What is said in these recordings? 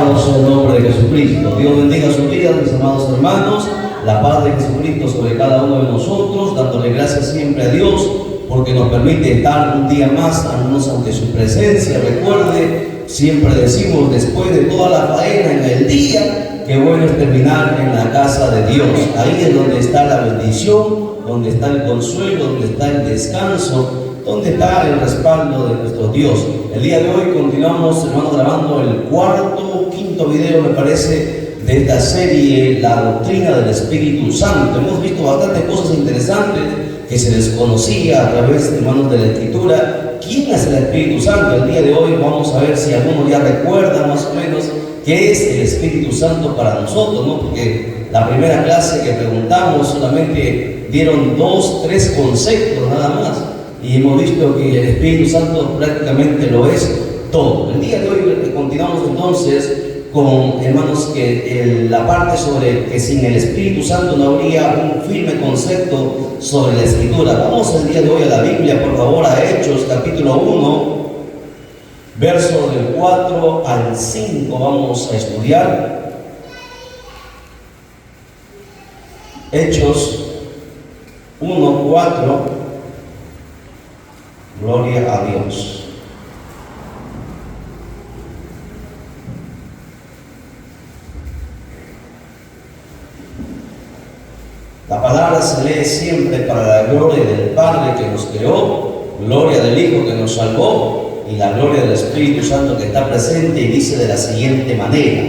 Alabado sea el nombre de Jesucristo. Dios bendiga sus vidas, mis amados hermanos. La paz de Jesucristo sobre cada uno de nosotros, dándole gracias siempre a Dios porque nos permite estar un día más ante su presencia. Recuerde, siempre decimos después de toda la faena en el día, que bueno es terminar en la casa de Dios. Ahí es donde está la bendición, donde está el consuelo, donde está el descanso, donde está el respaldo de nuestro Dios. El día de hoy continuamos, hermanos, grabando el quinto video, me parece, de esta serie, La Doctrina del Espíritu Santo. Hemos visto bastantes cosas interesantes que se desconocía a través, hermanos, de la Escritura. ¿Quién es el Espíritu Santo? El día de hoy vamos a ver si algunos ya recuerdan más o menos qué es el Espíritu Santo para nosotros, ¿no? Porque la primera clase que preguntamos solamente dieron 2-3 conceptos nada más, y hemos visto que el Espíritu Santo prácticamente lo es todo. El día de hoy continuamos entonces con, hermanos, que la parte sobre que sin el Espíritu Santo no habría un firme concepto sobre la Escritura. Vamos el día de hoy a la Biblia, por favor, a Hechos capítulo 1, verso del 4 al 5, vamos a estudiar. Hechos 1, 4, gloria a Dios. La palabra se lee siempre para la gloria del Padre que nos creó, gloria del Hijo que nos salvó y la gloria del Espíritu Santo que está presente, y dice de la siguiente manera: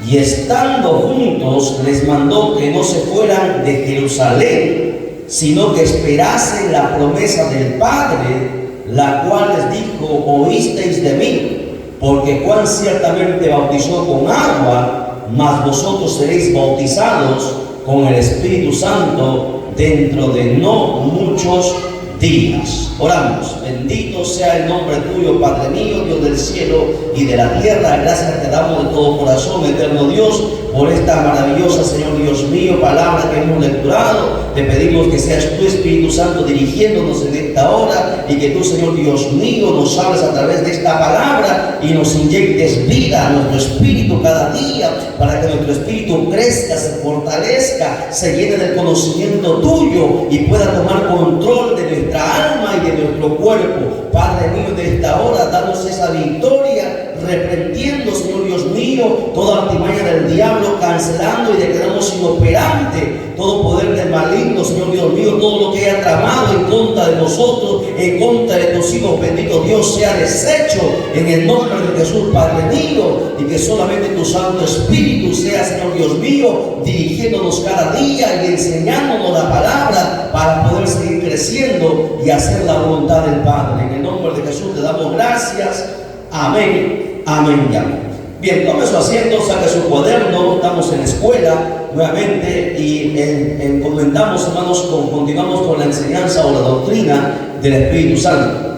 y estando juntos les mandó que no se fueran de Jerusalén, sino que esperasen la promesa del Padre, la cual les dijo: oísteis de mí, porque Juan ciertamente bautizó con agua, mas vosotros seréis bautizados con el Espíritu Santo dentro de no muchos días. Oramos. Bendito sea el nombre tuyo, Padre mío, Dios del cielo y de la tierra. Gracias te damos de todo corazón, eterno Dios, por esta maravillosa, Señor Dios mío, palabra que hemos lecturado. Te pedimos que seas tu Espíritu Santo dirigiéndonos en esta hora, y que tú, Señor Dios mío, nos hables a través de esta palabra y nos inyectes vida a nuestro espíritu cada día, para que nuestro espíritu crezca, se fortalezca, se llene del conocimiento tuyo y pueda tomar control de nuestra alma y de nuestro cuerpo. Padre mío, de esta hora, danos esa victoria, reprendiendo, Señor Dios mío, toda artimaña del diablo, cancelando y declaramos inoperante todo poder del maligno, Señor Dios mío, todo lo que haya tramado en contra de nosotros, en contra de tus hijos, bendito Dios, sea deshecho en el nombre de Jesús, Padre mío, y que solamente tu Santo Espíritu sea, Señor Dios mío, dirigiéndonos cada día y enseñándonos la palabra para poder seguir creciendo y hacer la voluntad del Padre. En el nombre de Jesús te damos gracias. Amén, amén y amén. Bien, tome su asiento, saque su cuaderno. Estamos en la escuela nuevamente y comentamos, hermanos, continuamos con la enseñanza o la doctrina del Espíritu Santo.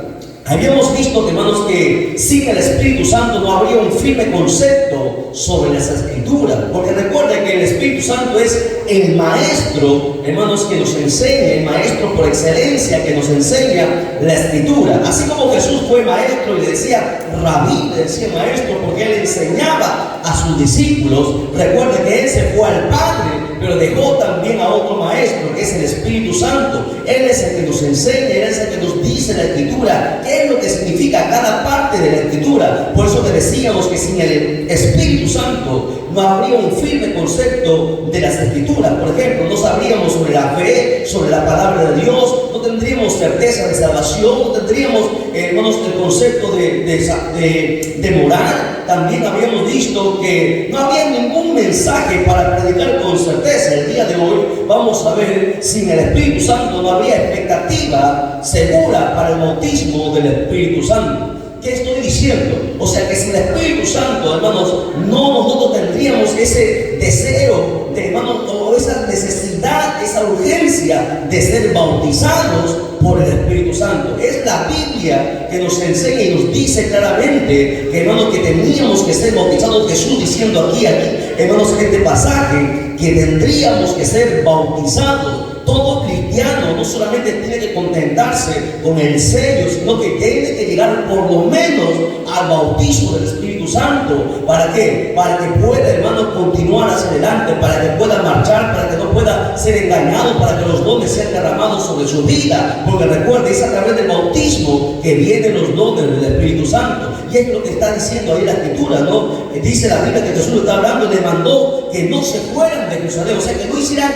Habíamos visto, hermanos, que sin el Espíritu Santo no habría un firme concepto sobre las Escrituras, porque recuerden que el Espíritu Santo es el maestro, hermanos, que nos enseña, el maestro por excelencia que nos enseña la Escritura. Así como Jesús fue maestro y le decía rabí, le decía maestro, porque él enseñaba a sus discípulos. Recuerden que él se fue al Padre, pero dejó también a otro maestro, que es el Espíritu Santo. Él es el que nos enseña, él es el que nos dice la Escritura, qué es lo que significa cada parte de la Escritura. Por eso te decíamos que sin el Espíritu Santo no habría un firme concepto de las Escrituras. Por ejemplo, no sabríamos sobre la fe, sobre la palabra de Dios, no tendríamos certeza de salvación, no tendríamos, hermanos, el concepto de moral. También habíamos visto que no había ningún mensaje para predicar con certeza. El día de hoy vamos a ver, sin el Espíritu Santo no habría expectativa segura para el bautismo del Espíritu Santo. ¿Qué estoy diciendo? O sea que sin el Espíritu Santo, hermanos, no nosotros tendríamos ese deseo, hermanos, o esa necesidad, esa urgencia de ser bautizados por el Espíritu Santo. Es la Biblia que nos enseña y nos dice claramente que, hermanos, que teníamos que ser bautizados. Jesús diciendo aquí, hermanos, en este pasaje, que tendríamos que ser bautizados. Todo cristiano no solamente tiene que contentarse con el sello, sino que tiene que llegar por lo menos al bautismo del Espíritu Santo. ¿Para qué? Para que pueda, hermano, continuar hacia adelante, para que pueda marchar, para que no pueda ser engañado, para que los dones sean derramados sobre su vida. Porque recuerde, es a través del bautismo que vienen los dones del Espíritu Santo. Y es lo que está diciendo ahí la Escritura, ¿no? Dice la Biblia que Jesús está hablando y le mandó que no se fueran de Jerusalén, o sea, que no hicieran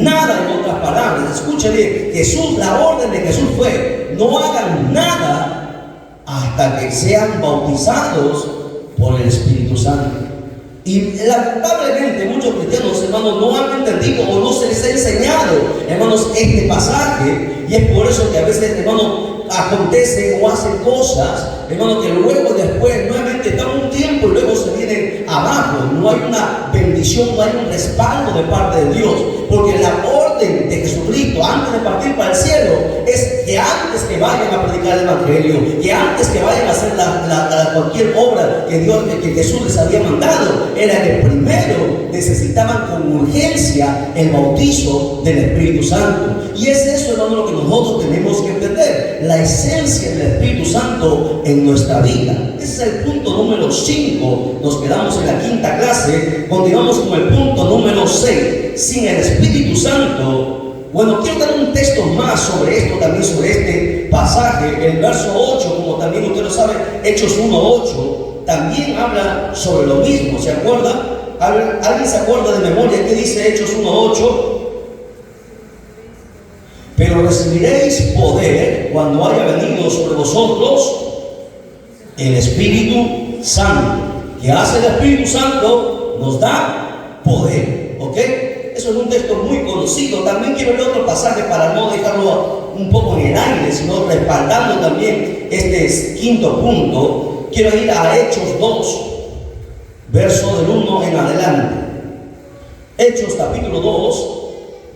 nada, en otras palabras. Escuchen bien, Jesús, la orden de Jesús fue: no hagan nada hasta que sean bautizados por el Espíritu Santo. Y lamentablemente muchos cristianos, hermanos, no han entendido o no se les ha enseñado, hermanos, este pasaje. Y es por eso que a veces, hermanos, acontecen o hacen cosas, hermano, que luego después nuevamente dan un tiempo y luego se vienen abajo. No hay una bendición, no hay un respaldo de parte de Dios, porque la orden de Jesucristo antes de partir para el cielo es que antes que vayan a predicar el Evangelio, que antes que vayan a hacer cualquier obra que Dios, que Jesús les había mandado, era que primero necesitaban con urgencia el bautizo del Espíritu Santo. Y es eso, hermano, lo que nosotros tenemos que entender, la esencia del Espíritu Santo en nuestra vida. Ese es el punto número 5. Nos quedamos en la quinta clase. Continuamos con el punto número 6. Sin el Espíritu Santo. Bueno, quiero dar un texto más sobre esto, también sobre este pasaje. El verso 8, como también usted lo sabe, Hechos 1:8, también habla sobre lo mismo. ¿Se acuerda? ¿Alguien se acuerda de memoria qué dice Hechos 1:8? Pero recibiréis poder cuando haya venido sobre vosotros el Espíritu Santo. ¿Qué hace el Espíritu Santo? Nos da poder. ¿Ok? Eso es un texto muy conocido. También quiero leer otro pasaje para no dejarlo un poco en el aire, sino respaldando también este quinto punto. Quiero ir a Hechos 2, verso del 1 en adelante. Hechos capítulo 2,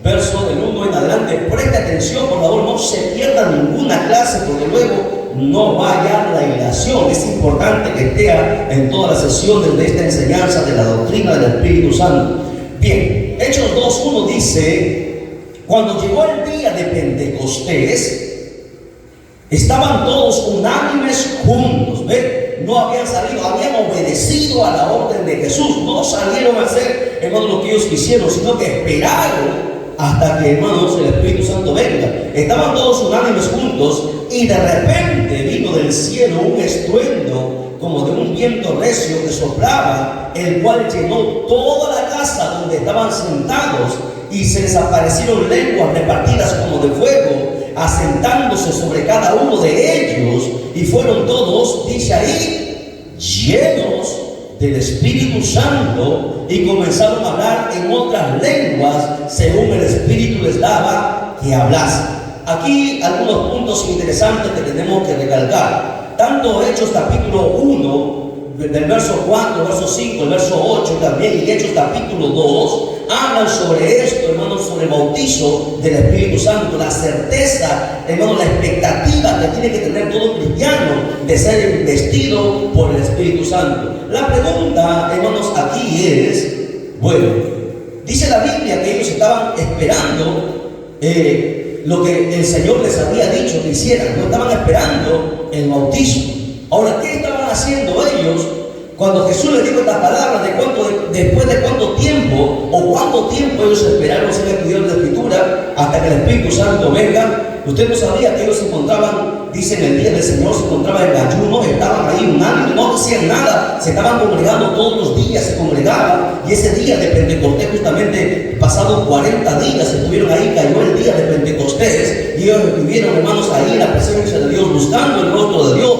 verso del 1 en adelante. Preste atención, por favor, no se pierda ninguna clase, porque luego no va a hallar la hilación. Es importante que esté en todas las sesiones de esta enseñanza de la doctrina del Espíritu Santo. Bien, Hechos 2:1 dice: cuando llegó el día de Pentecostés, estaban todos unánimes juntos. ¿Ven? No habían salido, habían obedecido a la orden de Jesús. No salieron a hacer, hermanos, lo que ellos quisieron, sino que esperaron hasta que, hermanos, el Espíritu Santo venga. Estaban todos unánimes juntos, y de repente vino del cielo un estruendo como de un viento recio que soplaba, el cual llenó toda la casa donde estaban sentados, y se les aparecieron lenguas repartidas como de fuego, asentándose sobre cada uno de ellos, y fueron todos, dice ahí, llenos del Espíritu Santo, y comenzaron a hablar en otras lenguas según el Espíritu les daba que hablasen. Aquí algunos puntos interesantes que tenemos que recalcar. Tanto Hechos capítulo 1, del verso 4, verso 5, el verso 8 también, y Hechos capítulo 2, hablan sobre esto, hermanos, sobre el bautizo del Espíritu Santo, la certeza, hermanos, la expectativa que tiene que tener todo cristiano de ser investido por el Espíritu Santo. La pregunta, hermanos, aquí es, bueno, dice la Biblia que ellos estaban esperando lo que el Señor les había dicho que hicieran. No estaban esperando el bautismo. Ahora, ¿qué estaban haciendo ellos cuando Jesús les dijo estas palabras? ¿Después de cuánto tiempo o cuánto tiempo ellos esperaron ser estudiantes de la Escritura hasta que el Espíritu Santo venga? Usted no sabía que ellos se encontraban, dicen, el día del Señor, se encontraban en ayuno, estaban ahí unánimes, no hacían nada, se estaban congregando todos los días, se congregaban. Y ese día de Pentecostés, justamente pasados 40 días, estuvieron ahí, cayó el día de Pentecostés, y ellos estuvieron, hermanos, ahí en la presencia de Dios, buscando el rostro de Dios,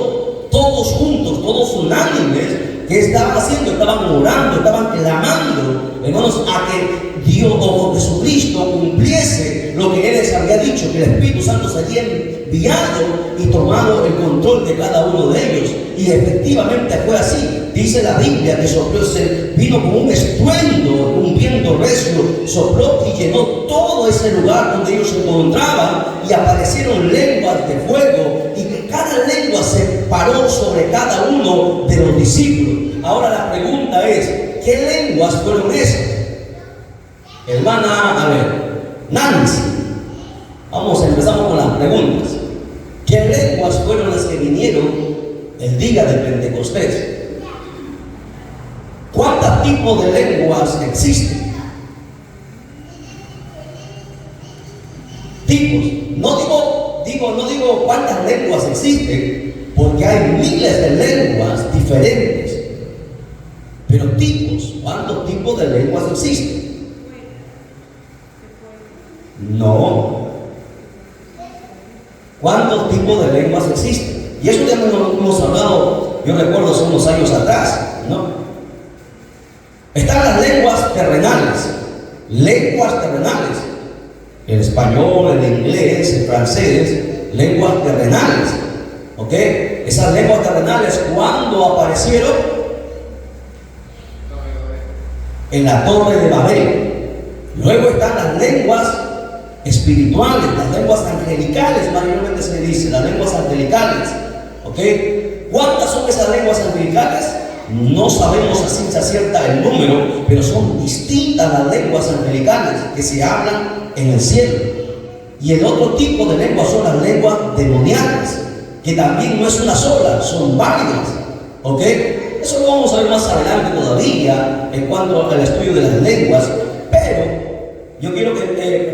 todos juntos, todos unánimes. ¿Qué estaban haciendo? Estaban orando, estaban clamando, hermanos, a que Dios o Jesucristo cumpliese lo que Él les había dicho, que el Espíritu Santo se había enviado y tomado el control de cada uno de ellos. Y efectivamente fue así. Dice la Biblia que sopló, vino como un estruendo, un viento recio, sopló y llenó todo ese lugar donde ellos se encontraban, y aparecieron lenguas de fuego, y que cada lengua se paró sobre cada uno de los discípulos. Ahora la pregunta es, ¿qué lenguas fueron esas? Hermana, a ver, Nancy, empezamos con las preguntas. ¿Qué lenguas fueron las que vinieron el día de Pentecostés? ¿Cuántos tipos de lenguas existen? Tipos. No digo cuántas lenguas existen, porque hay miles de lenguas diferentes. Pero tipos, ¿cuántos tipos de lenguas existen? No. ¿Cuántos tipos de lenguas existen? Y eso ya lo hemos hablado, yo recuerdo hace unos años atrás, ¿no? Están las lenguas terrenales. Lenguas terrenales. El español, el inglés, el francés, lenguas terrenales. ¿Ok? Esas lenguas terrenales, ¿cuándo aparecieron? En la Torre de Babel. Luego están las lenguas espirituales, las lenguas angelicales, mayormente se le dice, las lenguas angelicales. ¿Ok? ¿Cuántas son esas lenguas angelicales? No sabemos a ciencia cierta el número, pero son distintas las lenguas angelicales que se hablan en el cielo. Y el otro tipo de lenguas son las lenguas demoníacas, que también no es una sola, son varias. ¿Ok? Eso lo vamos a ver más adelante todavía en cuanto al estudio de las lenguas. Pero yo quiero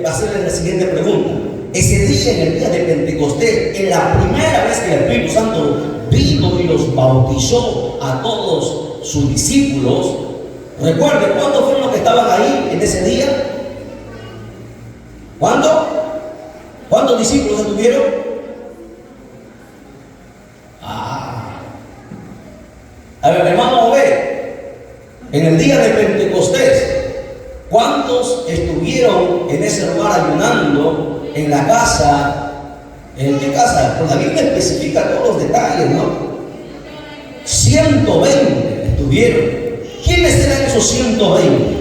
hacerles la siguiente pregunta. Ese día, en el día de Pentecostés, en la primera vez que el Espíritu Santo vino y los bautizó a todos sus discípulos, recuerden, ¿cuántos fueron los que estaban ahí en ese día? ¿Cuántos discípulos estuvieron? A ver, hermano, en el día de Pentecostés, ¿cuántos estuvieron en ese lugar ayunando en la casa? ¿En qué casa? Pues la Biblia especifica todos los detalles, ¿no? 120 estuvieron. ¿Quiénes eran esos 120?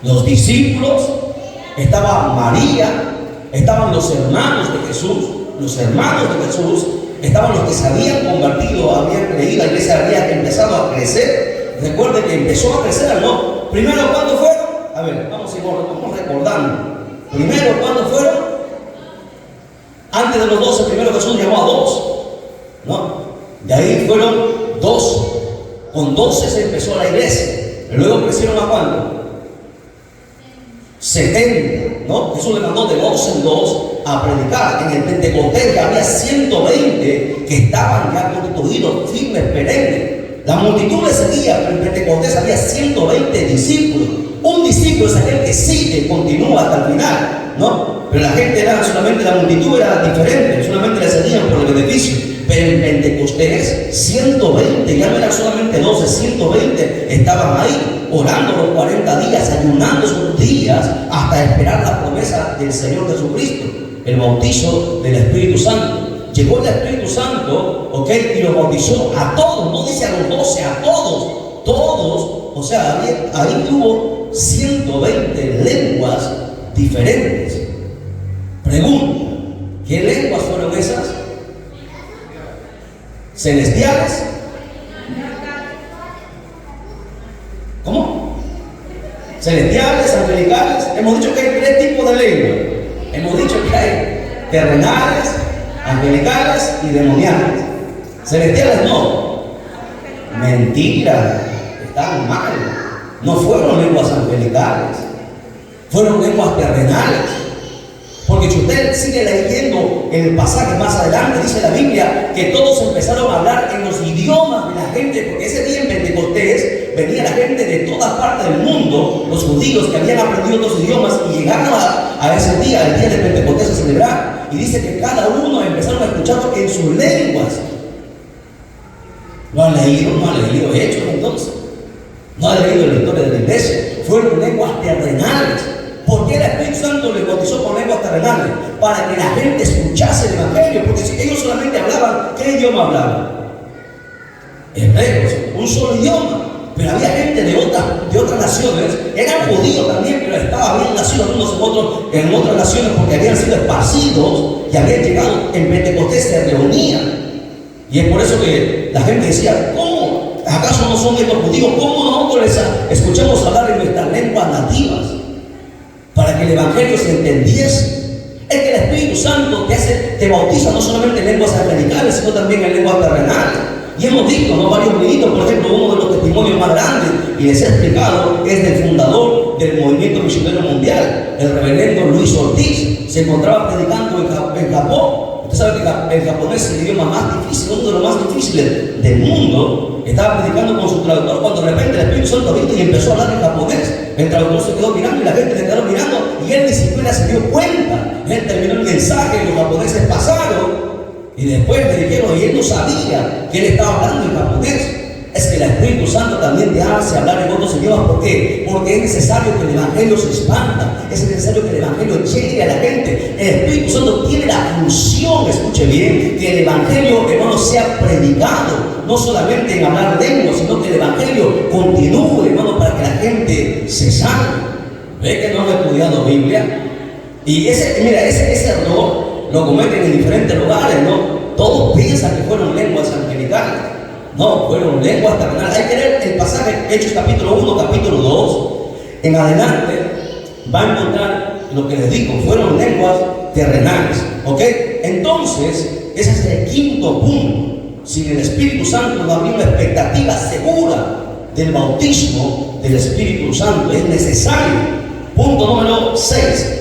Los discípulos, estaba María, estaban los hermanos de Jesús, estaban los que se habían convertido, habían creído, la iglesia había empezado a crecer. Recuerden que empezó a crecer, ¿no? Primero, ¿cuándo fueron? A ver, vamos recordando. Primero, ¿cuándo fueron? Antes de los 12, primero Jesús llamó a 2, ¿no? De ahí fueron 12. Con 12 se empezó la iglesia. Luego crecieron a ¿cuánto? 70, ¿no? Jesús le mandó de 2 en 2 a predicar. En el Pentecostés ya había 120 que estaban ya constituidos, firmes, perennes. La multitud le seguía, pero en Pentecostés había 120 discípulos. Un discípulo es aquel que sigue, continúa hasta el final, ¿no? Pero la gente la multitud era diferente, solamente le seguían por el beneficio. Pero en Pentecostés, 120, ya no eran solamente 12, 120 estaban ahí, orando los 40 días, ayunando esos días, hasta esperar la promesa del Señor Jesucristo, el bautizo del Espíritu Santo. Llegó el Espíritu Santo, ¿ok? Y los bautizó a todos, no dice a los 12, a todos, o sea, ahí tuvo 120 lenguas diferentes. Pregunta, ¿qué lenguas fueron esas? ¿Celestiales? ¿Cómo? ¿Celestiales, angelicales? Hemos dicho que hay 3 tipos de lenguas. Hemos dicho que hay terrenales, angelicales y demoníacas. Celestiales no. Mentira, están mal. No fueron lenguas angelicales, fueron lenguas terrenales. Porque si usted sigue leyendo el pasaje más adelante, dice la Biblia que todos empezaron a hablar en los idiomas de la gente, porque ese día en Pentecostés venía la gente de todas partes del mundo, los judíos que habían aprendido otros idiomas y llegaron a ese día, el día de Pentecostés, a celebrar. Y dice que cada uno empezaron a escucharlo en sus lenguas. ¿No han leído Hechos entonces? ¿No han leído la historia de la iglesia? Fueron lenguas terrenales. ¿Por qué el Espíritu Santo les bautizó con lenguas terrenales? Para que la gente escuchase el Evangelio. Porque si ellos solamente hablaban, ¿qué idioma hablaban? Hebreos, un solo idioma. Pero había gente de otras naciones, eran judíos también, pero habían nacido unos en otras naciones porque habían sido esparcidos y habían llegado en Pentecostés, se reunían. Y es por eso que la gente decía, ¿cómo? ¿Acaso no son estos judíos? ¿Cómo nosotros les escuchamos hablar en nuestras lenguas nativas? para que el Evangelio se entendiese. Es que el Espíritu Santo te bautiza no solamente en lenguas angelicales, sino también en lenguas terrenales. Y hemos visto, ¿no?, varios ministros, por ejemplo, uno de los testimonios más grandes, y les he explicado, es del fundador del movimiento misionero mundial, el reverendo Luis Ortiz. Se encontraba predicando en Japón. Usted sabe que el japonés es el idioma más difícil, uno de los más difíciles del mundo. Estaba predicando con su traductor cuando de repente el Espíritu Santo vino y empezó a hablar en japonés. El traductor se quedó mirando y la gente le quedó mirando y él ni siquiera se dio cuenta. Él terminó el mensaje, los japoneses pasaron y después le dijeron, y él no sabía que él estaba hablando en japonés. Es que el Espíritu Santo también te hace hablar en otros idiomas. ¿Por qué? Porque es necesario que el Evangelio se expanda. Es necesario que el Evangelio llegue a la gente. El Espíritu Santo tiene la función, escuche bien, que el Evangelio, hermano, sea predicado. No solamente en hablar lenguas, sino que el Evangelio continúe, hermano, para que la gente se salve. ¿Ve que no han estudiado Biblia? Y ese error lo cometen en diferentes lugares, ¿no? Todos piensan que fueron lenguas angelicales. No, fueron lenguas terrenales. Hay que leer el pasaje Hechos capítulo 1, capítulo 2. En adelante va a encontrar lo que les digo, fueron lenguas terrenales. ¿Ok? Entonces, ese es el quinto punto. Sin el Espíritu Santo no habría una expectativa segura del bautismo del Espíritu Santo. Es necesario. Punto número 6.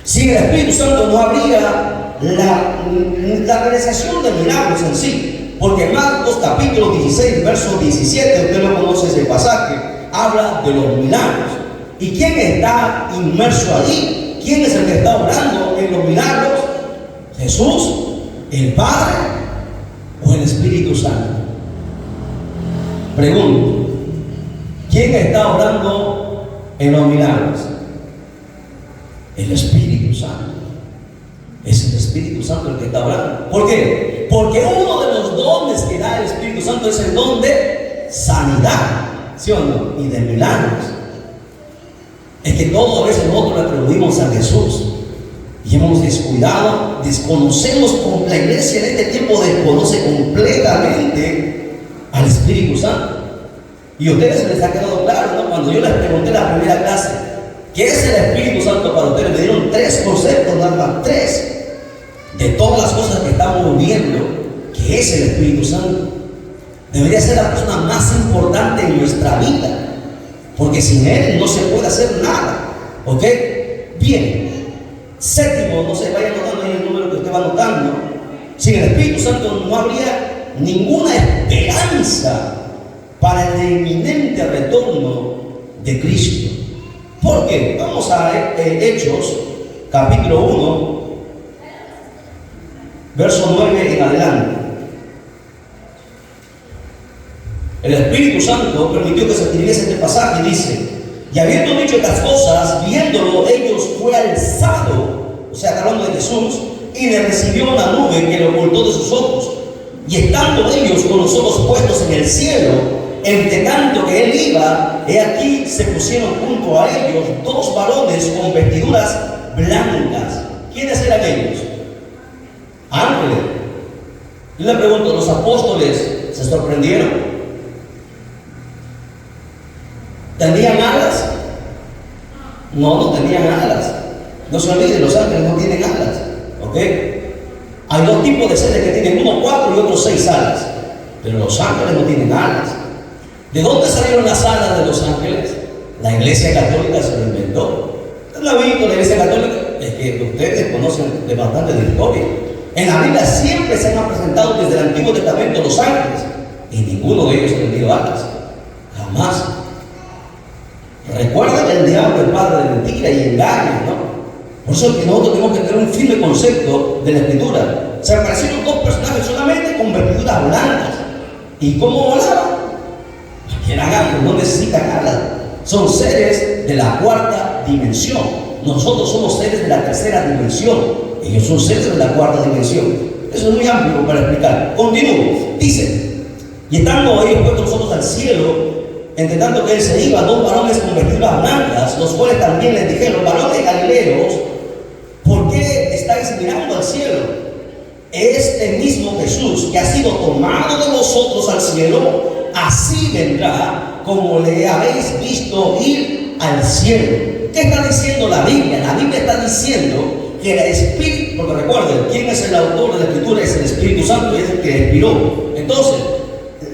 Sin el Espíritu Santo no habría la realización de milagros en sí. Porque Marcos capítulo 16, verso 17, usted lo conoce ese pasaje, habla de los milagros. ¿Y quién está inmerso allí? ¿Quién es el que está obrando en los milagros? ¿Jesús, el Padre o el Espíritu Santo? Pregunto, ¿quién está obrando en los milagros? El Espíritu Santo. Es el Espíritu Santo el que está obrando. ¿Por qué? Porque uno de los dones que da el Espíritu Santo es el don de sanidad, ¿sí o no? Y de milagros. Es que todo a veces nosotros le atribuimos a Jesús y hemos descuidado, desconocemos, la iglesia en este tiempo desconoce completamente al Espíritu Santo. Y a ustedes les ha quedado claro, ¿no? Cuando yo les pregunté en la primera clase, ¿qué es el Espíritu Santo para ustedes? Me dieron 3 conceptos, nada más 3. De todas las cosas que estamos viendo, que es el Espíritu Santo. Debería ser la persona más importante en nuestra vida, porque sin Él no se puede hacer nada. ¿Ok? Bien. Séptimo, no se vaya anotando ahí el número que usted va anotando. Sin el Espíritu Santo no habría ninguna esperanza para el inminente retorno de Cristo. ¿Por qué? Vamos a Hechos capítulo 1, verso 9 en adelante. El Espíritu Santo permitió que se escribiese este pasaje y dice: y habiendo dicho estas cosas, viéndolo ellos, fue alzado, o sea, hablando de Jesús, y le recibió una nube que lo ocultó de sus ojos. Y estando ellos con los ojos puestos en el cielo, entre tanto que él iba, he aquí se pusieron junto a ellos 2 varones con vestiduras blancas. ¿Quiénes eran ellos? Ángeles. Yo le pregunto, ¿los apóstoles se sorprendieron? ¿Tenían alas? No, no tenían alas. No se olviden, los ángeles no tienen alas. ¿Ok? Hay 2 tipos de seres que tienen, uno 4 y otro 6 alas. Pero los ángeles no tienen alas. ¿De dónde salieron las alas de los ángeles? La Iglesia Católica se lo inventó. ¿Usted lo ha visto, la Iglesia Católica? Es que ustedes conocen de bastante de historia. En la Biblia siempre se han presentado desde el Antiguo Testamento los ángeles, y ninguno de ellos ha tenido alas. Jamás. Recuerden que el diablo es padre de mentira y engaño, ¿no? Por eso es que nosotros tenemos que tener un firme concepto de la Escritura. Se aparecieron 2 personajes solamente con vestiduras blancas. ¿Y cómo volaban? Eran ángeles, no necesitan alas. Son seres de la 4ª dimensión. Nosotros somos seres de la 3ª dimensión. Ellos son seres de la 4ª dimensión. Eso es muy amplio para explicar. Continúo. Dice: y estando ellos puestos los ojos al cielo, entre tanto que él se iba, 2 varones con vestiduras blancas, los cuales también les dijeron: varones galileos, ¿por qué estáis mirando al cielo? Este mismo Jesús que ha sido tomado de vosotros al cielo, así vendrá como le habéis visto ir al cielo. ¿qué está diciendo la Biblia? La Biblia está diciendo que el Espíritu, porque recuerden, ¿quién es el autor de la Escritura? Es el Espíritu Santo, es el que inspiró. Entonces,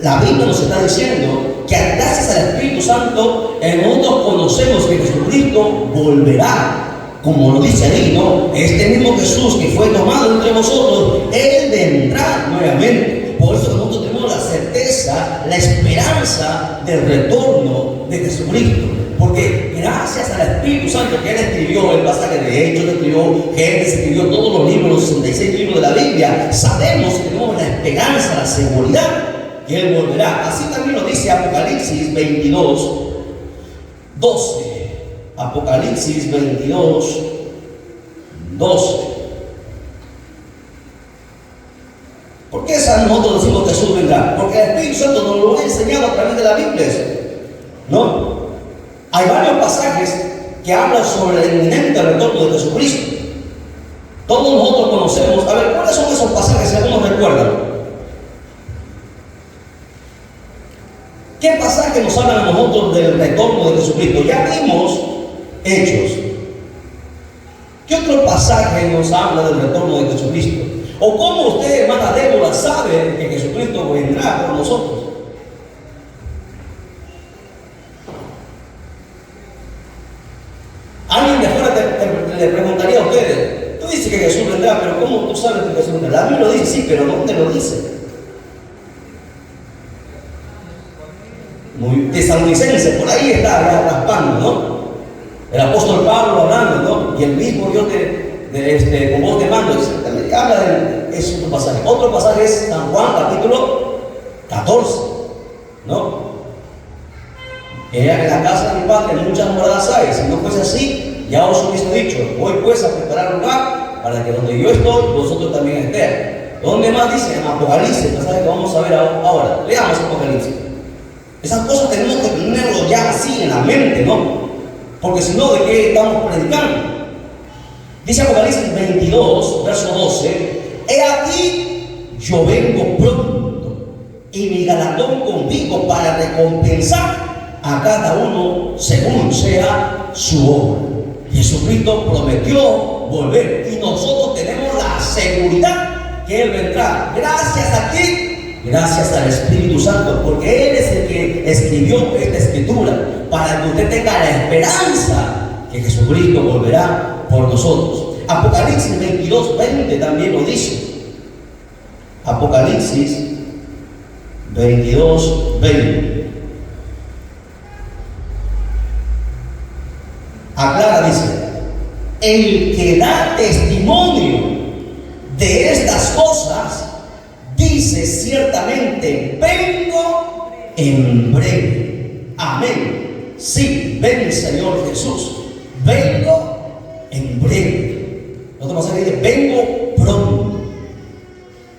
la Biblia nos está diciendo que gracias al Espíritu Santo, nosotros conocemos que Jesucristo volverá. Como lo dice ahí, ¿no? Este mismo Jesús que fue tomado entre vosotros, Él vendrá nuevamente. Por eso nosotros tenemos la certeza, la esperanza del retorno de Jesucristo. Porque gracias al Espíritu Santo que Él escribió el pasaje de Hechos, escribió Génesis, escribió todos los libros, los 66 libros de la Biblia, sabemos que tenemos la esperanza, la seguridad que Él volverá. Así también lo dice Apocalipsis 22, 12. Apocalipsis 22, 12. ¿Por qué nosotros decimos que Jesús vendrá? Porque el Espíritu Santo nos lo ha enseñado a través de la Biblia, ¿no? Hay varios pasajes que hablan sobre el inminente retorno de Jesucristo. Todos nosotros conocemos. A ver, ¿cuáles son esos pasajes si algunos recuerdan? ¿Qué pasaje nos hablan a nosotros del retorno de Jesucristo? Ya vimos Hechos. ¿Qué otro pasaje nos habla del retorno de Jesucristo? ¿O cómo usted, hermana Débora, sabe que Jesucristo vendrá por nosotros? Alguien de afuera le preguntaría a ustedes: tú dices que Jesús vendrá, pero ¿cómo tú sabes que Jesús vendrá? La Biblia lo dice, sí, pero ¿dónde lo dice? Muy tesalonicense, por ahí está ya raspando, ¿no? El apóstol Pablo hablando, ¿no? Y el mismo Dios con voz de mando habla de ese otro pasaje. Otro pasaje es San Juan capítulo 14, ¿no? En la casa de mi padre muchas moradas hay. Si no fuese así, ya os hubiese dicho: voy pues a preparar lugar para que donde yo estoy, vosotros también estén. ¿Dónde más dice? En Apocalipsis, el pasaje que vamos a ver ahora. Leamos Apocalipsis. Esas cosas tenemos que tenerlo ya así en la mente, ¿no? Porque si no, ¿de qué estamos predicando? Dice Apocalipsis 22, verso 12: he aquí, yo vengo pronto, y mi galardón conmigo para recompensar a cada uno según sea su obra. Jesucristo prometió volver y nosotros tenemos la seguridad que Él vendrá. ¿Gracias a quién? Gracias al Espíritu Santo, porque Él es el que escribió esta escritura para que usted tenga la esperanza que Jesucristo volverá por nosotros. Apocalipsis 22, 20 también lo dice. Apocalipsis 22, 20. Aclara, dice: el que da testimonio de estas cosas dice ciertamente: vengo en breve. Amén. Sí, ven Señor Jesús, vengo en breve. Otro pasaje dice: vengo pronto.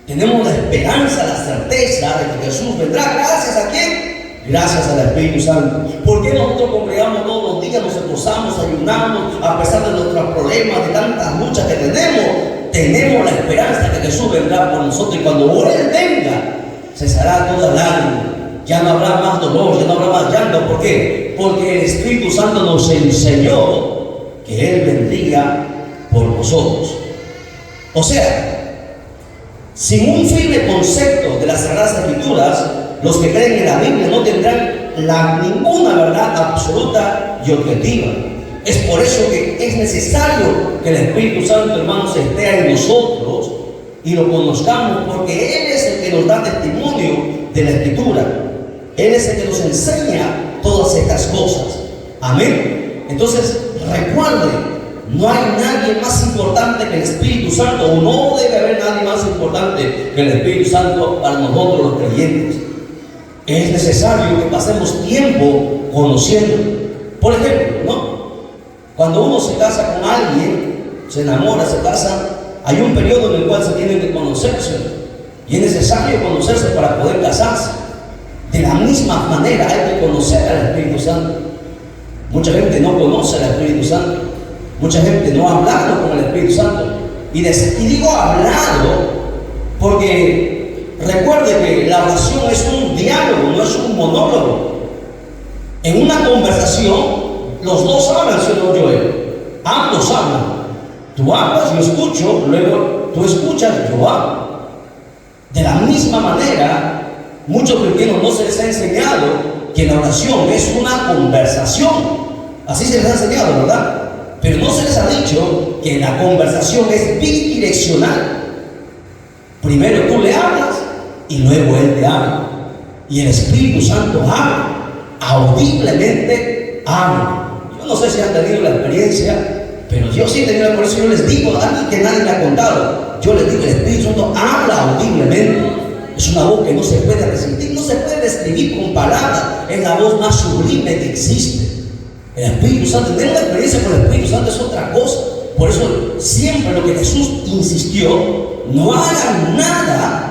Tenemos la esperanza, la certeza de que Jesús vendrá. ¿Gracias a quién? Gracias al Espíritu Santo. ¿Por qué nosotros congregamos todos los días, nos esforzamos, ayunamos, a pesar de nuestros problemas, de tantas luchas que tenemos? Tenemos la esperanza de que Jesús vendrá por nosotros, y cuando Él venga, cesará toda lágrima. Ya no habrá más dolor, ya no habrá más llanto. ¿Por qué? Porque el Espíritu Santo nos enseñó que Él vendría por nosotros. O sea, sin un firme concepto de las Sagradas Escrituras, los que creen en la Biblia no tendrán ninguna verdad absoluta y objetiva. Es por eso que es necesario que el Espíritu Santo, hermanos, esté en nosotros y lo conozcamos, porque Él es el que nos da testimonio de la Escritura. Él es el que nos enseña todas estas cosas. Amén. Entonces, recuerde, no hay nadie más importante que el Espíritu Santo, o no debe haber nadie más importante que el Espíritu Santo para nosotros los creyentes. Es necesario que pasemos tiempo conociendo. Por ejemplo, ¿no? Cuando uno se casa con alguien, se enamora, se casa, hay un periodo en el cual se tienen que conocerse, y es necesario conocerse para poder casarse. De la misma manera hay que conocer al Espíritu Santo. Mucha gente no conoce al Espíritu Santo, mucha gente no ha hablado con el Espíritu Santo. Y digo hablado porque recuerde que la oración es un diálogo, no es un monólogo. En una conversación Los dos hablan, señor Joel. Ambos hablan. Tú hablas, yo escucho, luego tú escuchas, yo hablo. De la misma manera, muchos cristianos no se les ha enseñado que la oración es una conversación. Así se les ha enseñado, ¿verdad? Pero no se les ha dicho que la conversación es bidireccional. Primero tú le hablas y luego él te habla. Y el Espíritu Santo habla, audiblemente habla. Yo no sé si han tenido la experiencia, pero yo sí he tenido, por eso yo les digo a alguien que nadie me ha contado. Yo les digo, el Espíritu Santo habla audiblemente. Es una voz que no se puede resistir, no se puede describir con palabras. Es la voz más sublime que existe. El Espíritu Santo, tener una experiencia con el Espíritu Santo es otra cosa. Por eso siempre lo que Jesús insistió, no hagan nada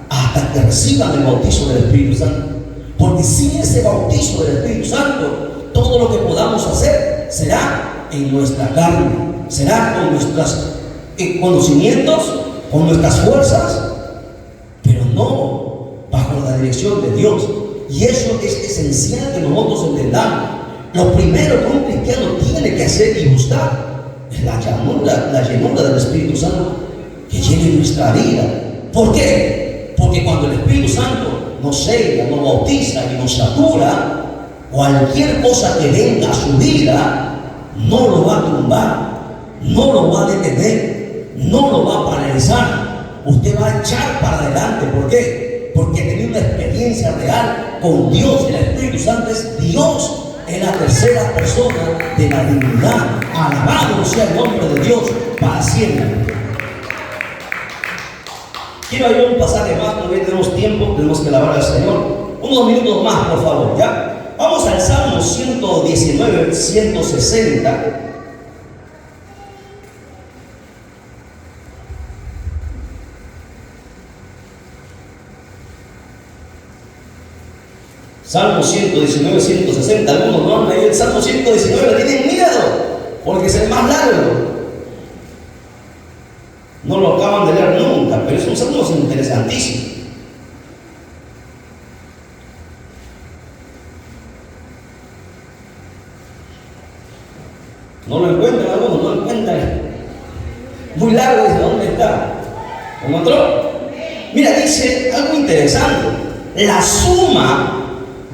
hasta que reciban el bautizo del Espíritu Santo. Porque sin ese bautizo del Espíritu Santo, todo lo que podamos hacer será en nuestra carne, será con nuestros conocimientos, con nuestras fuerzas, pero no bajo la dirección de Dios. Y eso es esencial que nosotros entendamos. Lo primero que un cristiano tiene que hacer y buscar es la llenura del Espíritu Santo que llene nuestra vida. ¿Por qué? Porque cuando el Espíritu Santo nos sella, nos bautiza y nos satura, cualquier cosa que venga a su vida no lo va a tumbar, no lo va a detener, no lo va a paralizar. Usted va a echar para adelante. ¿Por qué? Porque tiene una experiencia real con Dios. El Espíritu Santo es Dios. Es la tercera persona de la divinidad. Alabado sea el nombre de Dios para siempre. Quiero ir a un pasaje más, todavía tenemos tiempo, tenemos que alabar al Señor. Unos minutos más, por favor, ¿ya? Vamos al Salmo 119, 160. Salmo 119, 160. Algunos no han leído el Salmo 119, le tienen miedo porque es el más largo. No lo acaban de leer nunca, pero es un salmo interesantísimo. No lo encuentran algunos, no lo encuentran. Muy largo, ¿desde dónde está? ¿Lo encontró? Mira, dice algo interesante. La suma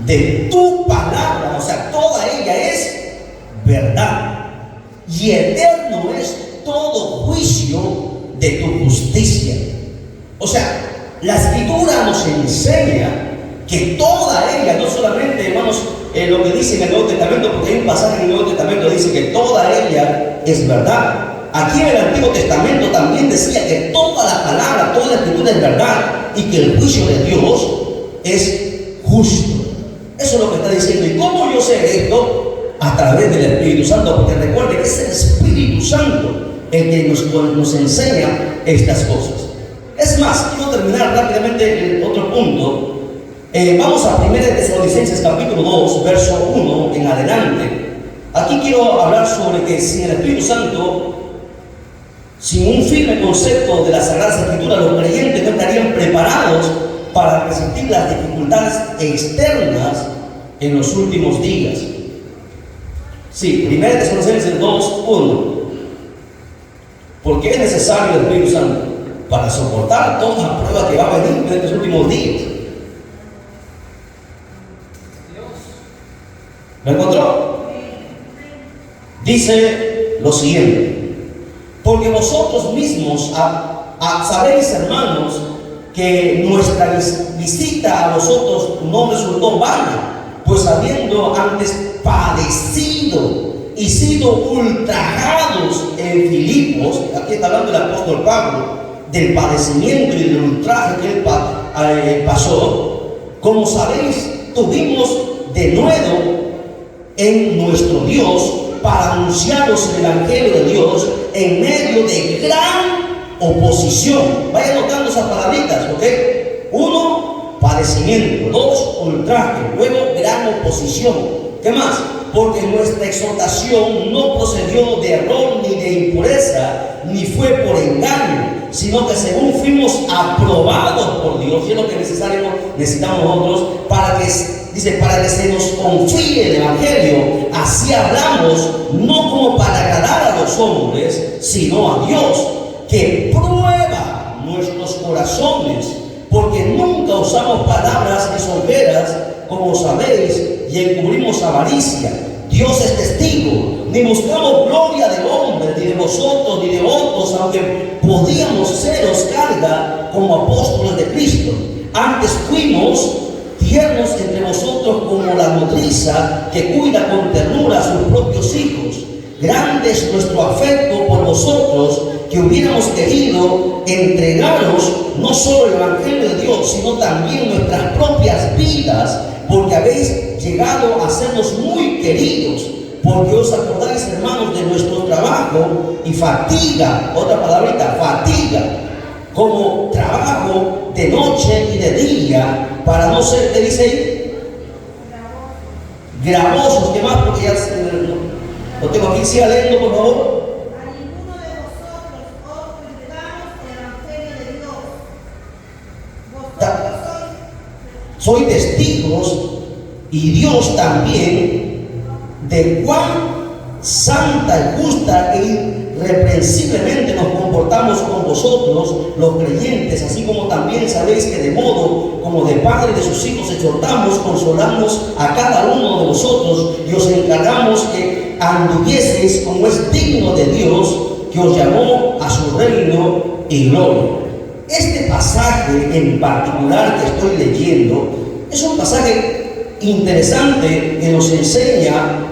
de tu palabra, o sea, toda ella es verdad, y eterno es todo juicio de tu justicia. O sea, la Escritura nos enseña que toda ella, no solamente, hermanos, lo que dice en el Nuevo Testamento, porque hay un pasaje en el Nuevo Testamento que dice que toda ella es verdad. Aquí en el Antiguo Testamento también decía que toda la palabra, toda la Escritura es verdad, y que el juicio de Dios es justo. Eso es lo que está diciendo. ¿Y cómo yo sé esto? A través del Espíritu Santo, porque recuerde que es el Espíritu Santo el que nos enseña estas cosas. Es más, quiero terminar rápidamente el otro punto. Vamos a 1 Tesalonicenses capítulo 2, verso 1 en adelante. Aquí quiero hablar sobre que sin el Espíritu Santo, sin un firme concepto de las Sagradas Escrituras, los creyentes no estarían preparados para resistir las dificultades externas en los últimos días. Sí, 1 Tesalonicenses 2, 1. Porque es necesario el Espíritu Santo para soportar todas las pruebas que va a venir en estos últimos días. ¿Lo encontró? Dice lo siguiente: porque vosotros mismos sabéis, hermanos, que nuestra visita a vosotros no resultó vana, pues habiendo antes padecido y sido ultrajados en Filipos, aquí está hablando el apóstol Pablo del padecimiento y del ultraje que él pasó, como sabéis, tuvimos de nuevo en nuestro Dios para anunciaros el Evangelio de Dios en medio de gran oposición. Vayan notando esas palabritas, ¿ok? 1, padecimiento. 2, ultraje. Luego, gran oposición. ¿Qué más? Porque nuestra exhortación no procedió de error ni de impureza, ni fue por engaño, sino que según fuimos aprobados por Dios, y es lo que necesitamos nosotros, para que, Dice, para que se nos confíe el Evangelio, así hablamos, no como para agradar a los hombres, sino a Dios, que prueba nuestros corazones, porque nunca usamos palabras lisonjeras, como sabéis, y encubrimos avaricia. Dios es testigo, ni buscamos gloria de hombres, ni de vosotros, ni de otros, aunque podíamos seros carga como apóstoles de Cristo. Antes fuimos tiernos entre vosotros como la nodriza que cuida con ternura a sus propios hijos. Grande es nuestro afecto por vosotros, que hubiéramos querido entregaros no solo el Evangelio de Dios, sino también nuestras propias vidas, porque habéis llegado a sernos muy queridos, porque os acordáis, hermanos, de nuestro trabajo y fatiga, otra palabrita, fatiga, como trabajo de noche y de día, para no ser, ¿qué dice ahí? Gravosos. ¿Qué más? Porque ya lo tengo aquí. Siga leyendo, por favor. A ninguno de vosotros os entregamos el Evangelio de Dios. Vosotros sois testigos, y Dios también, de cuán santa y justa e irreprensiblemente nos comportamos con vosotros, los creyentes, así como también sabéis que de modo como de padre de sus hijos exhortamos, consolamos a cada uno de vosotros, y os encargamos que anduvieseis como es digno de Dios, que os llamó a su reino y gloria. Este pasaje en particular que estoy leyendo es un pasaje interesante que nos enseña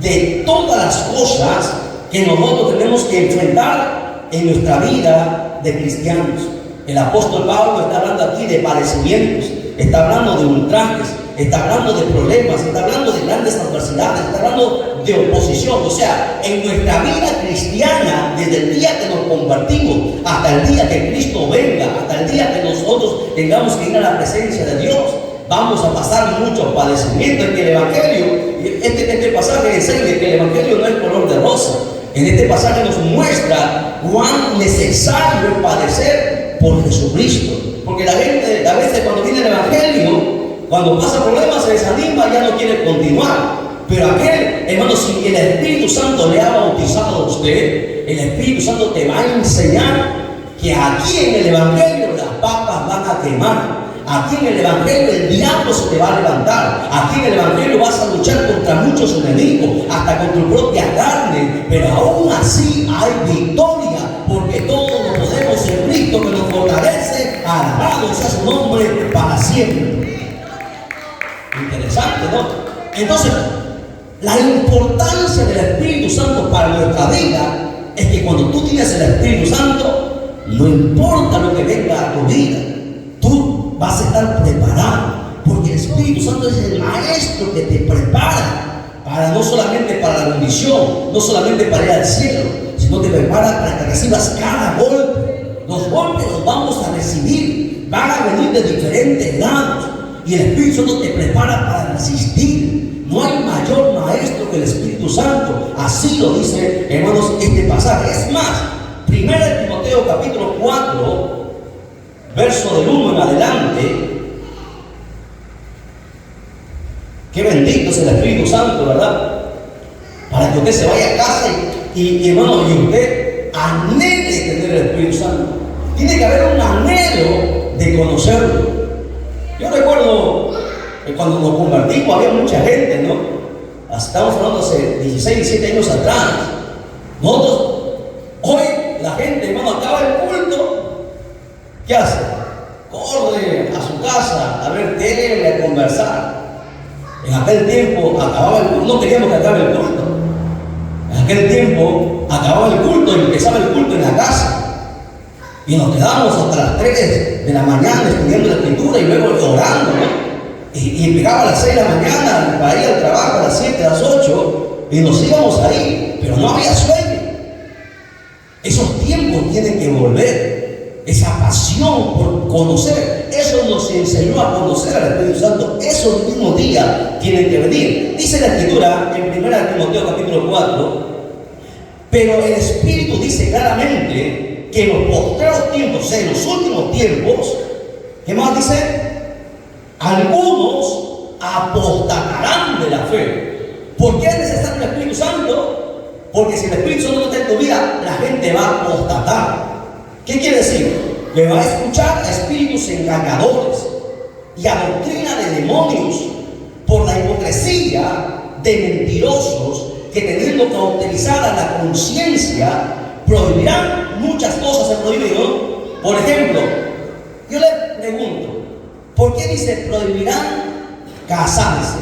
de todas las cosas que nosotros tenemos que enfrentar en nuestra vida de cristianos. El apóstol Pablo está hablando aquí de padecimientos, está hablando de ultrajes, está hablando de problemas, está hablando de grandes adversidades, está hablando de oposición. O sea, en nuestra vida cristiana, desde el día que nos convertimos hasta el día que Cristo venga, hasta el día que nosotros tengamos que ir a la presencia de Dios, vamos a pasar muchos padecimientos. En el Evangelio, este pasaje enseña que el Evangelio no es color de rosa. En este pasaje nos muestra cuán necesario es padecer por Jesucristo. Porque la gente, a veces cuando viene el Evangelio, cuando pasa problemas se desanima, ya no quiere continuar. Pero aquel, hermano, si el Espíritu Santo le ha bautizado a usted, el Espíritu Santo te va a enseñar que aquí en el Evangelio las papas van a quemar. Aquí en el Evangelio el diablo se te va a levantar. Aquí en el Evangelio vas a luchar contra muchos enemigos, hasta con tu propia carne. Pero aún así hay victoria, porque todos lo podemos en Cristo que nos fortalece. Alabado sea su nombre para siempre. Interesante, ¿no? Entonces, la importancia del Espíritu Santo para nuestra vida es que cuando tú tienes el Espíritu Santo, no importa lo que venga a tu vida, tú vas a estar preparado, porque el Espíritu Santo es el maestro que te prepara para no solamente para la bendición, no solamente para ir al cielo, sino te prepara para que recibas cada golpe. Los golpes los vamos a recibir, van a venir de diferentes lados, y el Espíritu Santo te prepara para resistir. No hay mayor maestro que el Espíritu Santo. Así lo dice, hermanos, este pasaje. Es más, 1 Timoteo capítulo 4, verso del 1 en adelante. Qué bendito es el Espíritu Santo, ¿verdad? Para que usted se vaya a casa y hermano, y usted anhele tener el Espíritu Santo. Tiene que haber un anhelo de conocerlo. Yo recuerdo que cuando nos convertimos había mucha gente, ¿no? Estamos hablando hace 16, 17 años atrás. Nosotros, hoy la gente, hermano, acaba el culto, ¿qué hace? Corre a su casa a ver tele, a conversar. En aquel tiempo acababa el culto, no queríamos que acabe el culto. En aquel tiempo acababa el culto y empezaba el culto en la casa. Y nos quedábamos hasta las 3 de la mañana estudiando la escritura y luego orando, ¿no? Y llegaba a las 6 de la mañana para ir al trabajo, a las 7, a las 8, y nos íbamos ahí, pero no había sueño. Esos tiempos tienen que volver, esa pasión por conocer. Eso nos enseñó a conocer al Espíritu Santo. Esos mismos días tienen que venir. Dice la Escritura en 1 Timoteo capítulo 4, pero el Espíritu dice claramente que en los postreros tiempos, en los últimos tiempos, ¿qué más dice? Algunos apostatarán de la fe. ¿Por qué es necesario el Espíritu Santo? Porque si el Espíritu Santo no está en tu vida, la gente va a apostatar. ¿Qué quiere decir? Que va a escuchar a espíritus engañadores y a doctrina de demonios por la hipocresía de mentirosos que, teniendo cauterizada la conciencia, prohibirán muchas cosas. Se prohíben, ¿no? Por ejemplo, yo le pregunto, ¿por qué dice prohibirán casarse?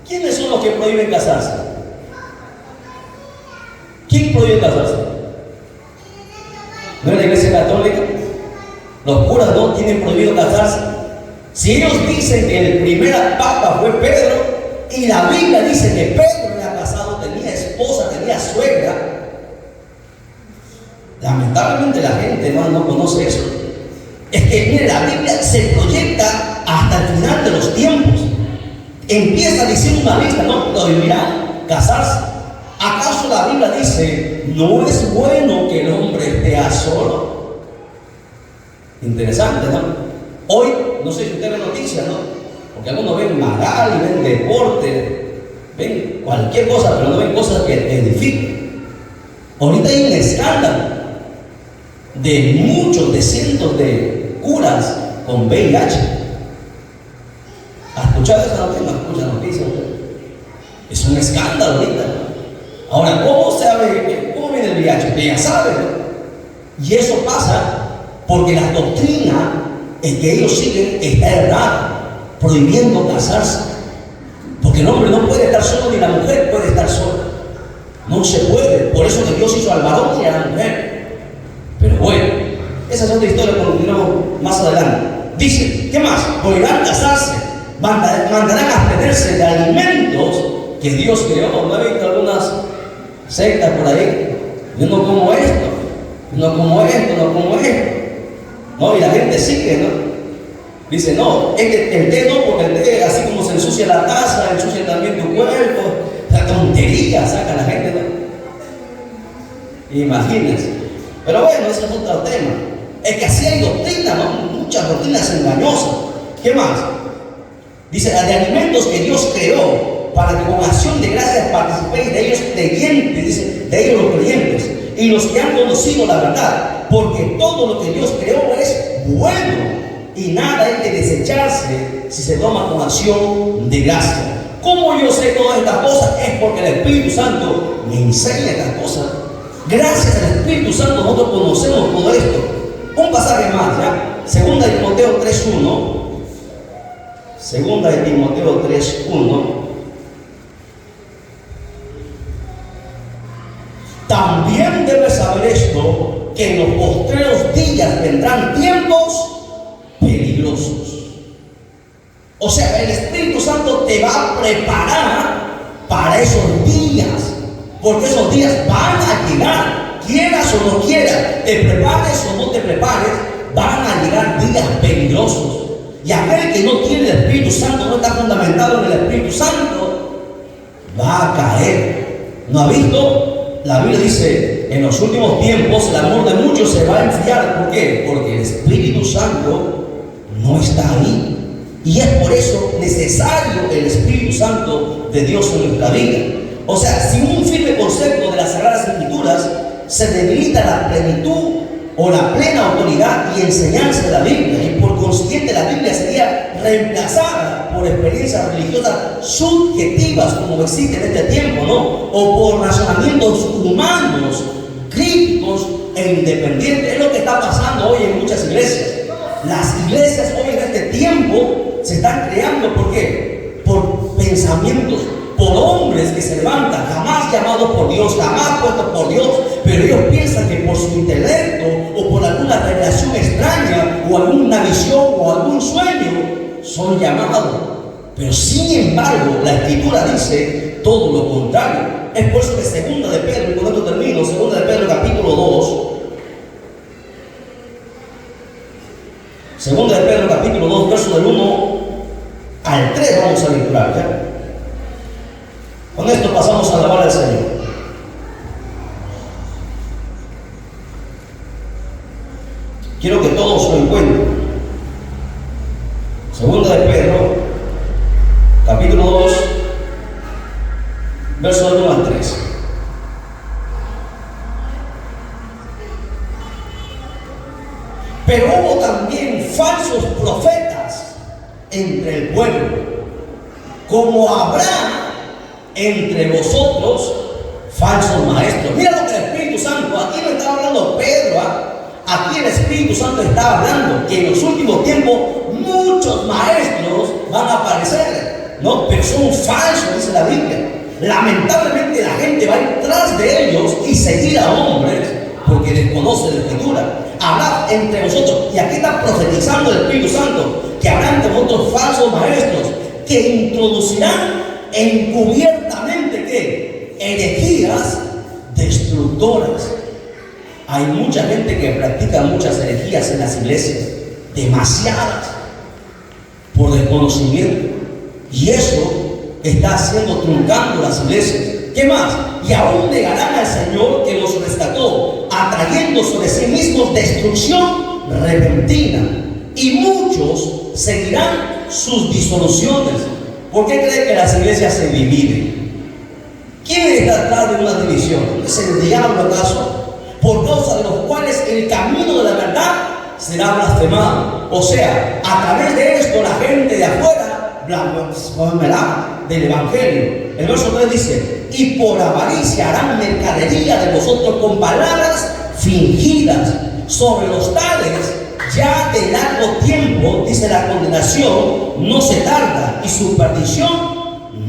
¿Quiénes son los que prohíben casarse? ¿Quién prohíbe casarse? ¿No es la Iglesia Católica? Los curas no tienen prohibido casarse. Si ellos dicen que el primer papa fue Pedro, y la Biblia dice que Pedro era casado, tenía esposa, tenía suegra, lamentablemente la gente no conoce eso. Es que, mire, la Biblia se proyecta hasta el final de los tiempos. Empieza diciendo una lista, no prohibirán casarse. ¿Acaso la Biblia dice, no es bueno que el hombre esté a solo? Interesante, ¿no? Hoy, no sé si usted ve noticias, ¿no? Porque algunos ven Magali, ven deporte, ven cualquier cosa, pero no ven cosas que edifiquen. Ahorita hay un escándalo de muchos, de cientos de curas con VIH. ¿Ha escuchado esa noticia? ¿No escucha noticias? Es un escándalo ahorita. Ahora, ¿cómo sabe? ¿Cómo viene el VIH? Usted ya sabe, ¿no? Y eso pasa porque la doctrina en que ellos siguen está errada, prohibiendo casarse. Porque el hombre no puede estar solo, ni la mujer puede estar sola. No se puede. Por eso que Dios hizo al varón y a la mujer. Pero bueno, esa es otra historia que continuamos más adelante. Dice, ¿qué más? Prohibirán casarse, mandarán a abstenerse de alimentos que Dios creó. ¿No he visto algunas sectas por ahí? Yo no como esto, no como esto, no como esto. No, y la gente sigue, ¿no? Dice, no, es que el té no, porque el té, así como se ensucia la taza, ensucia también tu cuerpo. La tontería saca la gente, ¿no? Imagínense. Pero bueno, ese es otro tema. Es que así hay doctrina, ¿no? Muchas doctrinas engañosas. ¿Qué más? Dice, de alimentos que Dios creó, para que con acción de gracias participéis de ellos creyentes, dice, de ellos los creyentes, y los que han conocido la verdad, porque todo lo que Dios creó es bueno, y nada hay que desecharse si se toma con acción de gracia. ¿Cómo yo sé todas estas cosas? Es porque el Espíritu Santo me enseña estas cosas. Gracias al Espíritu Santo nosotros conocemos todo esto. Un pasaje más, ¿ya? Segunda de Timoteo 3:1. Segunda de Timoteo 3:1. También debes saber esto, que en los postreros días vendrán tiempos peligrosos. O sea, el Espíritu Santo te va a preparar para esos días, porque esos días van a llegar, quieras o no quieras, te prepares o no te prepares, van a llegar días peligrosos. Y aquel que no tiene el Espíritu Santo, no está fundamentado en el Espíritu Santo, va a caer. ¿No ha visto? La Biblia dice, en los últimos tiempos el amor de muchos se va a enfriar. ¿Por qué? Porque el Espíritu Santo no está ahí. Y es por eso necesario el Espíritu Santo de Dios en nuestra vida. O sea, sin un firme concepto de las Sagradas Escrituras, se debilita la plenitud o la plena autoridad y enseñanza de la Biblia. Y por consiguiente la Biblia sería reemplazada por experiencias religiosas subjetivas, como existe en este tiempo, ¿no? O por razonamientos humanos, críticos e independientes. Es lo que está pasando hoy en muchas iglesias. Las iglesias hoy en este tiempo se están creando, ¿por qué? Por pensamientos, por hombres que se levantan, jamás llamados por Dios, jamás puestos por Dios, pero ellos piensan que por su intelecto o por alguna revelación extraña o alguna visión o algún sueño son llamados. Pero sin embargo, la Escritura dice todo lo contrario. Es por eso que segunda de Pedro, y con esto termino, segunda de Pedro capítulo 2, segunda de Pedro capítulo 2, verso del 1 al 3 vamos a lecturar, ¿ya? Con esto pasamos a alabar al Señor. Quiero que todos lo encuentren. Segunda de Pedro, capítulo verso 1 al 3. Pero hubo también falsos profetas entre el pueblo, como habrá entre vosotros falsos maestros. Mira lo que el Espíritu Santo, aquí no está hablando Pedro, aquí el Espíritu Santo está hablando que en los últimos tiempos muchos maestros van a aparecer, ¿no? Pero son falsos, dice la Biblia. Lamentablemente la gente va a ir tras de ellos y seguir a hombres porque desconocen la Escritura. Habrá entre vosotros, y aquí está profetizando el Espíritu Santo, que habrá entre vosotros falsos maestros que introducirán encubiertamente ¿qué? Herejías destructoras. Hay mucha gente que practica muchas herejías en las iglesias, demasiadas, por desconocimiento, y eso está haciendo, truncando las iglesias. ¿Qué más? Y aún negarán al Señor que los rescató, atrayendo sobre sí mismos destrucción repentina, y muchos seguirán sus disoluciones. ¿Por qué cree que las iglesias se dividen? ¿Quién está atrás de una división? ¿Es el diablo acaso? Por causa de los cuales el camino de la verdad será blasfemado. O sea, a través de esto la gente de afuera blasfemará del Evangelio. El verso 3 dice: y por avaricia harán mercadería de vosotros con palabras fingidas. Sobre los tales ya de largo tiempo, dice, la condenación no se tarda y su perdición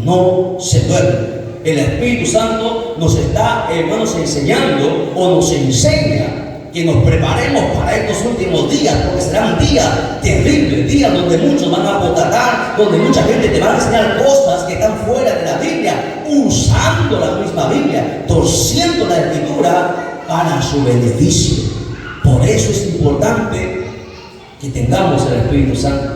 no se duerme. El Espíritu Santo nos está, hermanos, enseñando, o nos enseña que nos preparemos para estos últimos días, porque serán días terribles, días donde muchos van a apostatar, donde mucha gente te va a enseñar cosas que están fuera de la Biblia, usando la misma Biblia, torciendo la Escritura para su beneficio. Por eso es importante que tengamos el Espíritu Santo,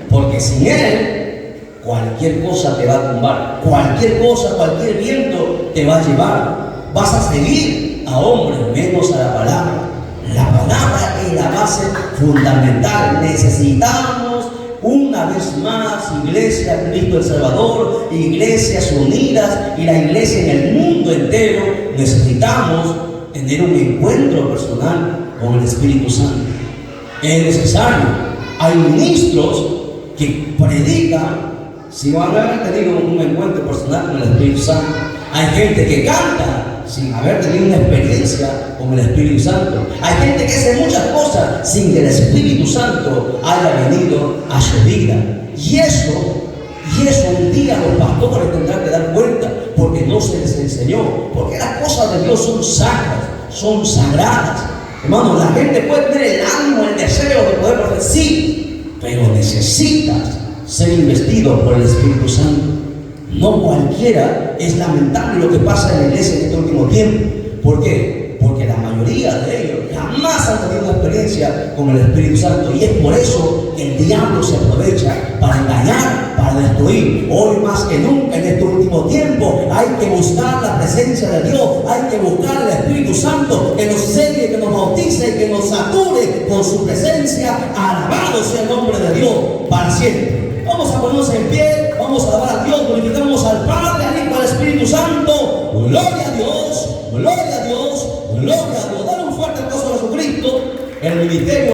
porque sin Él cualquier cosa te va a tumbar, cualquier cosa, cualquier viento te va a llevar. Vas a seguir a hombres menos a la palabra. La palabra es la base fundamental. Necesitamos una vez más Iglesia Cristo el Salvador, iglesias unidas, y la iglesia en el mundo entero. Necesitamos tener un encuentro personal con el Espíritu Santo. Es necesario. Hay ministros que predican sin haber tenido un encuentro personal con el Espíritu Santo. Hay gente que canta sin haber tenido una experiencia con el Espíritu Santo. Hay gente que hace muchas cosas sin que el Espíritu Santo haya venido a su vida. Y eso un día los pastores tendrán que dar cuenta, porque no se les enseñó. Porque las cosas de Dios son sacras, son sagradas. Hermano, la gente puede tener el ánimo, el deseo de poder profetizar, sí, pero necesitas ser investido por el Espíritu Santo. No cualquiera. Es lamentable lo que pasa en la iglesia en este último tiempo. ¿Por qué? Porque la mayoría de ellos jamás han tenido una experiencia con el Espíritu Santo, y es por eso que el diablo se aprovecha para engañar, para destruir. Hoy más que nunca en este último tiempo hay que buscar la presencia de Dios, hay que buscar el Espíritu Santo que nos selle, que nos bautice, que nos sature con su presencia. Alabado sea el nombre de Dios para siempre. Vamos a ponernos en pie, vamos a alabar a Dios, glorificamos al Padre, al Hijo, al Espíritu Santo. Gloria a Dios, gloria a Dios, gloria a Dios. Dale un fuerte aplauso a Jesucristo. El ministerio